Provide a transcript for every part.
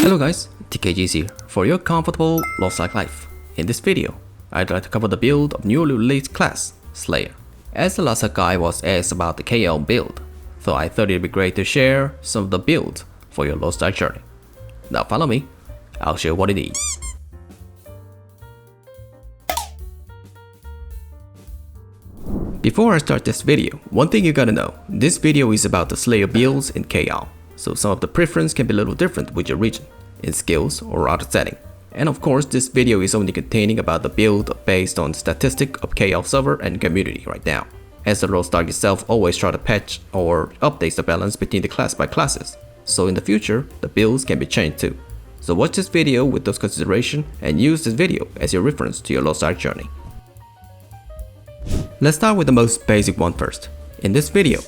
Hello guys, TKG is here for your comfortable LostArk life. In this video, I'd like to cover the build of newly released class, Slayer. As the LostArk guy was asked about the Kayangel build, so I thought it'd be great to share some of the builds for your LostArk journey. Now follow me, I'll show you what it is. Before I start this video, one thing you gotta know, this video is about the Slayer builds in Kayangel, so some of the preference can be a little different with your region, in skills or other setting. And of course, this video is only containing about the build based on statistic of Kayangel server and community right now, as the LostArk itself always try to patch or update the balance between the class by classes, so in the future, the builds can be changed too. So watch this video with those consideration and use this video as your reference to your LostArk journey. Let's start with the most basic one first. In this video,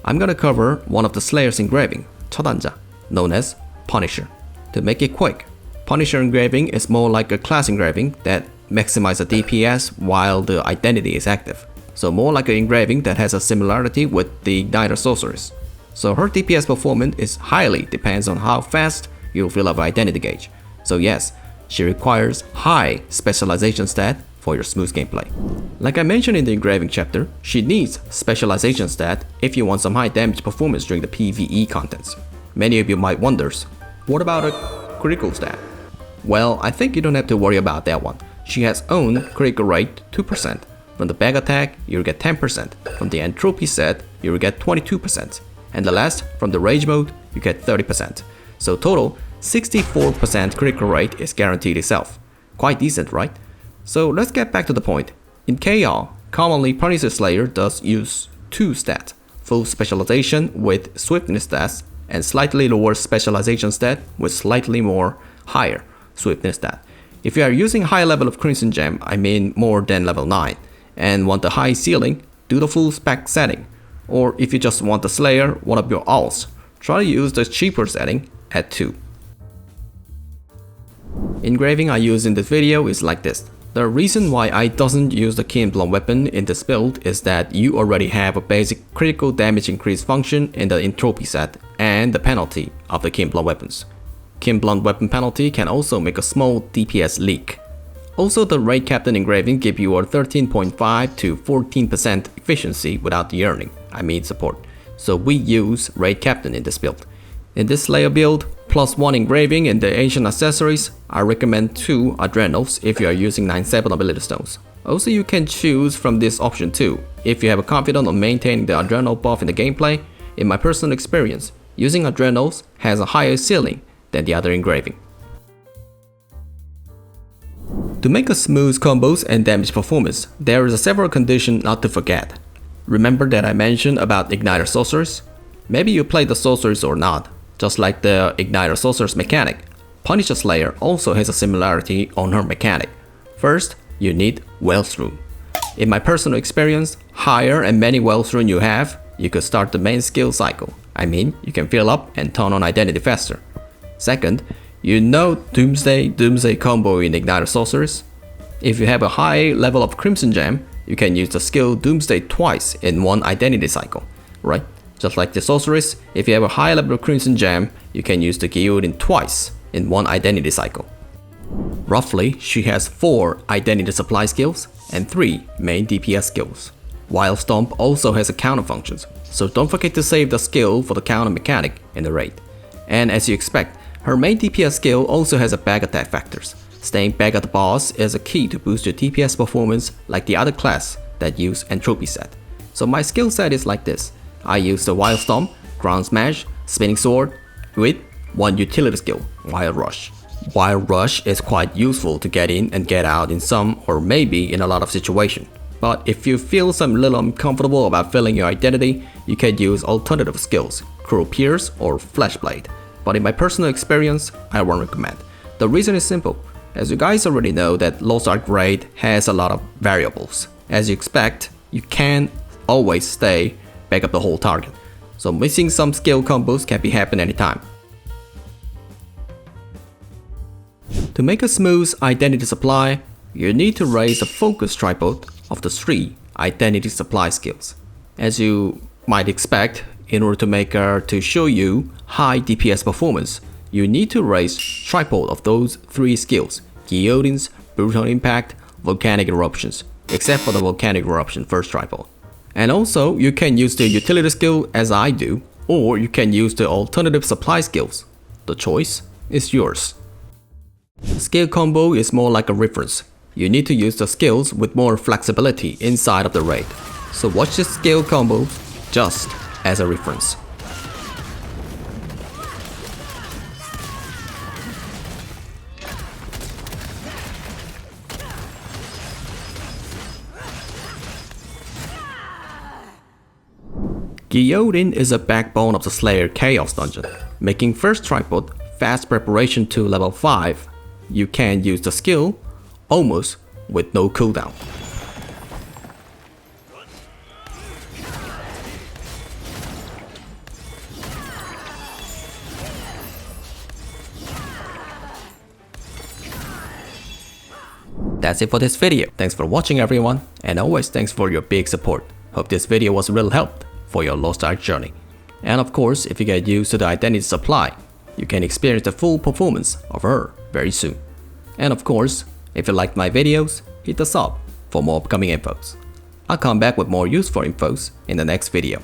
I'm gonna cover one of the Slayer's engraving, 첫안자, known as Punisher. To make it quick, Punisher engraving is more like a class engraving that maximizes the DPS while the identity is active. So more like an engraving that has a similarity with the Igniter Sorceress. So her DPS performance is highly depends on how fast you fill up identity gauge. So yes, she requires high specialization stat for your smooth gameplay. Like I mentioned in the engraving chapter, she needs specialization stat if you want some high damage performance during the PvE contents. Many of you might wonder, what about a critical stat? Well, I think you don't have to worry about that one. She has own critical rate 2%. From the bag attack, you'll get 10%. From the entropy set, you'll get 22%. And the last, from the rage mode, you get 30%. So total, 64% critical rate is guaranteed itself. Quite decent, right? So let's get back to the point. In Kayangel, commonly Punisher Slayer does use two stats, full specialization with swiftness stats and slightly lower specialization stat with slightly more higher swiftness stat. If you are using high level of Crimson Gem, I mean more than level 9, and want the high ceiling, do the full spec setting. Or if you just want the Slayer, one of your alts, try to use the cheaper setting at 2. Engraving I use in this video is like this. The reason why I doesn't use the Keen Blunt weapon in this build is that you already have a basic critical damage increase function in the entropy set and the penalty of the Keen Blunt weapons. Keen Blunt weapon penalty can also make a small DPS leak. Also, the Raid Captain engraving give you a 13.5 to 14% efficiency without the earning, I mean support. So we use Raid Captain in this build. In this Slayer build, +1 engraving and the ancient accessories, I recommend 2 Adrenals if you are using 9/7 ability stones. Also, you can choose from this option too, if you have a confidence on maintaining the Adrenal buff in the gameplay. In my personal experience, using Adrenals has a higher ceiling than the other engraving. To make a smooth combos and damage performance, there is a several conditions not to forget. Remember that I mentioned about Igniter Sorceress? Maybe you play the Sorceress or not. Just like the Igniter Sorceress mechanic, Punisher Slayer also has a similarity on her mechanic. First, you need Wealth Rune. In my personal experience, higher and many Wealth Rune you have, you could start the main skill cycle. I mean, you can fill up and turn on identity faster. Second, you know Doomsday combo in Igniter Sorceress. If you have a high level of Crimson Gem, you can use the skill Doomsday twice in one identity cycle, right? Just like the Sorceress, if you have a high level of Crimson Gem, you can use the Guillotine twice in one identity cycle. Roughly, she has 4 identity supply skills and 3 main DPS skills. While Stomp also has a counter functions, so don't forget to save the skill for the counter mechanic in the raid. And as you expect, her main DPS skill also has a bag attack factors. Staying back at the boss is a key to boost your DPS performance like the other class that use entropy set. So my skill set is like this. I use the Wild Stomp, Ground Smash, Spinning Sword with 1 utility skill, Wild Rush. Wild Rush is quite useful to get in and get out in some or maybe in a lot of situations. But if you feel some little uncomfortable about filling your identity, you can use alternative skills, Cruel Pierce or Flashblade. But in my personal experience, I won't recommend. The reason is simple. As you guys already know that LostArk raid has a lot of variables. As you expect, you can't always stay back up the whole target, so missing some skill combos can be happen anytime. To make a smooth identity supply, you need to raise the focus tripod of the 3 identity supply skills. As you might expect, in order to make her to show you high DPS performance, you need to raise triple of those 3 skills: guillotines, brutal impact, volcanic eruptions, except for the volcanic eruption first triple. And also, you can use the utility skill as I do, or you can use the alternative supply skills. The choice is yours. Skill combo is more like a reference. You need to use the skills with more flexibility inside of the raid. So watch the skill combos just as a reference. Guillotine is a backbone of the Slayer Chaos Dungeon, making first tripod fast preparation to level 5. You can use the skill almost with no cooldown. That's it for this video. Thanks for watching everyone, and always thanks for your big support. Hope this video was a real help for your LostArk journey. And of course, if you get used to the identity supply, you can experience the full performance of her very soon. And of course, if you liked my videos, hit the sub for more upcoming infos. I'll come back with more useful infos in the next video.